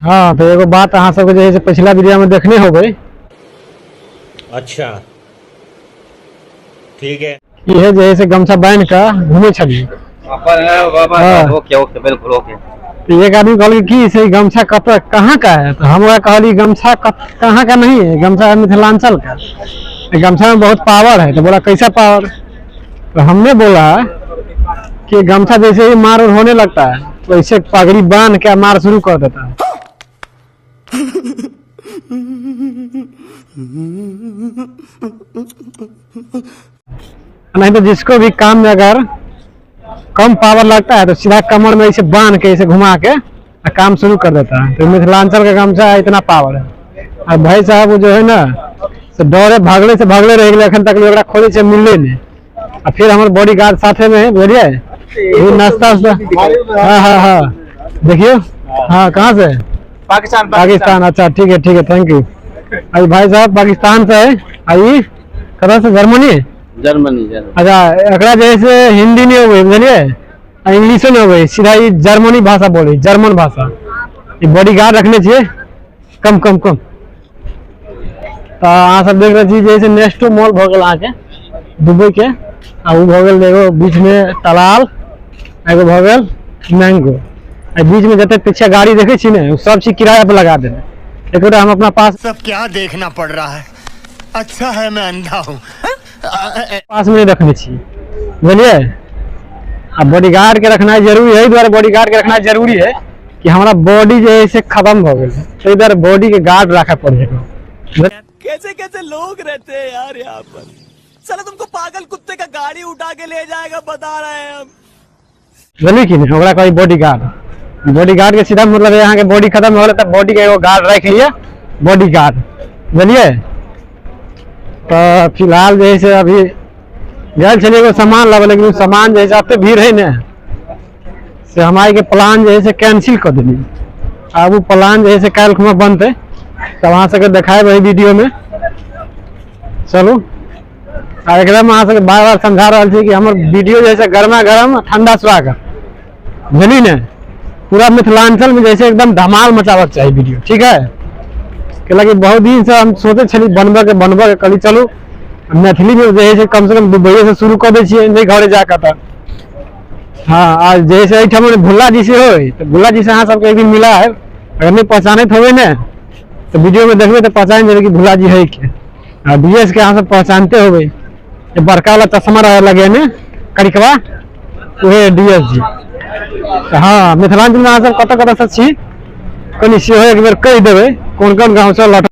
हाँ तो एगो बात अहाँ सबके जैसे पिछला वीडियो में देखने हो गई। अच्छा ठीक है। ये जैसे गमछा बांध का घूमे छली। बिल्कुल ओके। तो एक आदमी कहल कि से गमछा कहाँ का है, तो हम कहली गमछा कहाँ का नहीं है, गमछा मिथिलांचल का। गमछा में बहुत पावर है। तो बोला कैसा पावर, तो हमने बोला कि गमछा जैसे ही मार होने लगता है तो ऐसे पगड़ी बांध के मार शुरू कर देता है। नहीं तो जिसको भी काम में अगर कम पावर लगता है तो सीधा कमर में इसे बांध के इसे घुमा के काम शुरू कर देता है। तो मिथिलांचल का गमछा इतना पावर है। और भाई साहब जो है ना तो दौड़े भागले रह गए अखन तक खोले से मिलने नहीं। और फिर हमारे बॉडी गार्ड साथे में बुझलिए नाश्ता उस्ता। हाँ देखियो। हाँ कहाँ से? पाकिस्तान। अच्छा ठीक है थैंक यू। अभी भाई साहब पाकिस्तान से है। आई कहाँ से? जर्मनी। अच्छा एकरा जैसे हिंदी नहीं हो गई बुझलिए, इंग्लिशो नहीं हो गई, सीधा ही जर्मनी भाषा बोली, जर्मन भाषा। ये बॉडी गार्ड रखने चाहिए कम। तो अहाँ सब देख रहे छी जैसे नेक्स्टो मॉल भ गल आके दुबई के। उ भ गल एगो बीच में तलाल, एगो भ गल मैंगो। बीच में जते पीछे गाड़ी देखे छी ने सब चीज किराया पे लगा देने। एक हम अपना पास सब क्या देखना पड़ रहा है। अच्छा है मैं अंधा हूँ। पास में रखने छी बुझलिए। अब बॉडी गार्ड के रखना जरूरी है, द्वारा बॉडी गार्ड के रखना जरूरी है कि हमारा बॉडी जो है इसे खत्म हो गई, तो इधर बॉडी के गार्ड रखा पड़ेगा। कैसे लोग रहते हैं यार यहाँ पर। साला तुमको पागल कुत्ते का गाड़ी उठा के ले जाएगा बता रहे हैं हम। बुझलिए कि नहीं, ओकरा कोई बॉडी गार्ड के सीधा मतलब यहाँ के बॉडी खत्म हो गया तब बॉडी के एगो गार्ड रख लिया, बॉडी गार्ड बुझलिए। तो फिलहाल जैसे अभी गए चलिए सामान लावे, लेकिन सामान जैसे आते भीड़ है ना से हमारे के प्लान जैसे कैंसिल कर देनी। अब वो प्लान जैसे कल खुमा बनते तब वहाँ से दिखाए वही वीडियो में। चलू और एकदम वहाँ से बार समझा रहा थी कि हमारे वीडियो जैसे गर्मा गर्म ठंडा स्वागत बुझली ने। पूरा मिथिलांचल में जैसे एकदम धमाल मचावक चाहिए वीडियो, ठीक है। कि बहुत दिन से हम सोचे छली बनबे के कली चलू मैथिली में जैसे कम से कम दुबई से शुरू कर दे नहीं घरे जाकर। हाँ आज जैसे भुल्ला जी से हो तो भुल्ला जी से अहाँ सबके एक दिन मिला है, अगर नहीं पहचाने हो ना तो वीडियो में देखबे तो पहचान जाए कि भुल्ला जी है क्या। बीएस के अहाँ सब पहचानते हो गई, बड़का वाला चश्मा रहे लगे ने कड़िकवा वह डीएस जी। हाँ मिथिलांचल में अहाँ सब कत से छी कनी से एक बेर कह देवे कौन गाँव से लौट